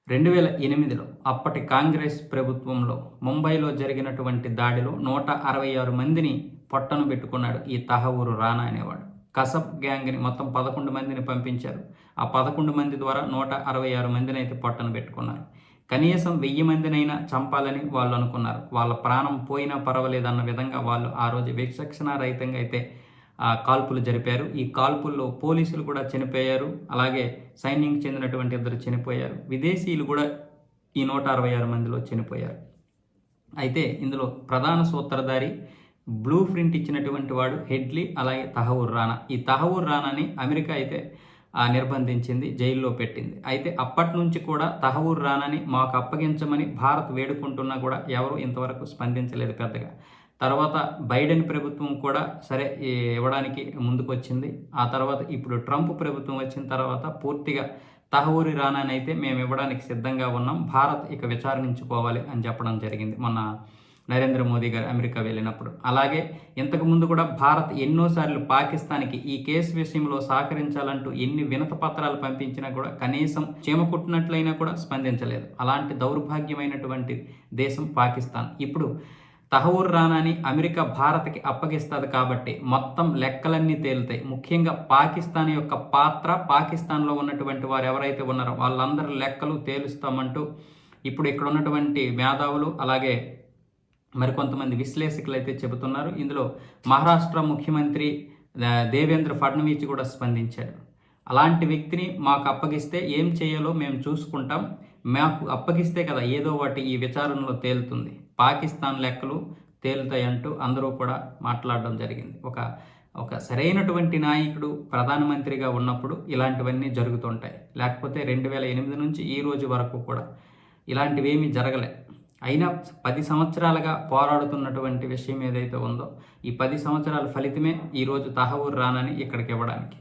2008లో అప్పటి కాంగ్రెస్ ప్రభుత్వంలో ముంబైలో జరిగినటువంటి దాడిలో 166 మందిని పొట్టన పెట్టుకున్నాడు ఈ తహవూరు రానా అనేవాడు. కసబ్ గ్యాంగ్‌ని మొత్తం 11 మందిని పంపించారు. ఆ 11 మంది ద్వారా 166 మందినైతే పొట్టన పెట్టుకున్నారు. కనీసం 1000 మందినైనా చంపాలని వాళ్ళు అనుకున్నారు. వాళ్ళ ప్రాణం పోయినా పర్వాలేదన్న విధంగా వాళ్ళు ఆ రోజు విచక్షణారహితంగా అయితే కాల్పులు జరిపారు. ఈ కాల్పుల్లో పోలీసులు కూడా చనిపోయారు. అలాగే సైన్యంకి చెందినటువంటి 2 చనిపోయారు. విదేశీయులు కూడా ఈ 166 మందిలో చనిపోయారు. అయితే ఇందులో ప్రధాన సూత్రధారి, బ్లూ ప్రింట్ ఇచ్చినటువంటి వాడు హెడ్లీ, అలాగే తహవూర్ రానా. ఈ తహవూర్ రానాని అమెరికా అయితే నిర్బంధించింది, జైల్లో పెట్టింది. అయితే అప్పటి నుంచి కూడా తహవూర్ రానాని మాకు అప్పగించమని భారత్ వేడుకుంటున్నా కూడా ఎవరు ఇంతవరకు స్పందించలేదు పెద్దగా. తర్వాత బైడెన్ ప్రభుత్వం కూడా సరే ఇవ్వడానికి ముందుకొచ్చింది. ఆ తర్వాత ఇప్పుడు ట్రంప్ ప్రభుత్వం వచ్చిన తర్వాత పూర్తిగా తహవూరి రానాని అయితే మేము ఇవ్వడానికి సిద్ధంగా ఉన్నాం, భారత్ ఇక విచారించుకోవాలి అని చెప్పడం జరిగింది మొన్న నరేంద్ర మోదీ గారు అమెరికా వెళ్ళినప్పుడు. అలాగే ఇంతకుముందు కూడా భారత్ ఎన్నోసార్లు పాకిస్తాన్కి ఈ కేసు విషయంలో సహకరించాలంటూ ఎన్ని వినత పత్రాలు పంపించినా కూడా కనీసం చీమ కుట్టినట్లయినా కూడా స్పందించలేదు. అలాంటి దౌర్భాగ్యమైనటువంటి దేశం పాకిస్తాన్. ఇప్పుడు తహవూర్ రానాని అమెరికా భారత్కి అప్పగిస్తుంది కాబట్టి మొత్తం లెక్కలన్నీ తేలుతాయి. ముఖ్యంగా పాకిస్తాన్ యొక్క పాత్ర, పాకిస్తాన్లో ఉన్నటువంటి వారు ఎవరైతే ఉన్నారో వాళ్ళందరి లెక్కలు తేలుస్తామంటూ ఇప్పుడు ఇక్కడ ఉన్నటువంటి మేధావులు అలాగే మరికొంతమంది విశ్లేషకులు అయితే చెబుతున్నారు. ఇందులో మహారాష్ట్ర ముఖ్యమంత్రి దేవేంద్ర ఫడ్నవీస్ కూడా స్పందించాడు. అలాంటి వ్యక్తిని మాకు అప్పగిస్తే ఏం చేయాలో మేము చూసుకుంటాం, మాకు అప్పగిస్తే కదా ఏదో ఒకటి ఈ విచారణలో తేలుతుంది, పాకిస్తాన్ లెక్కలు తేలుతాయంటూ అందరూ కూడా మాట్లాడడం జరిగింది. ఒక సరైనటువంటి నాయకుడు ప్రధానమంత్రిగా ఉన్నప్పుడు ఇలాంటివన్నీ జరుగుతుంటాయి. లేకపోతే 2008 నుంచి ఈ రోజు వరకు కూడా ఇలాంటివేమీ జరగలే. అయినా 10 సంవత్సరాలుగా పోరాడుతున్నటువంటి విషయం ఏదైతే ఉందో ఈ 10 సంవత్సరాల ఫలితమే ఈరోజు తహవూర్ రానాని ఇక్కడికి ఇవ్వడానికి.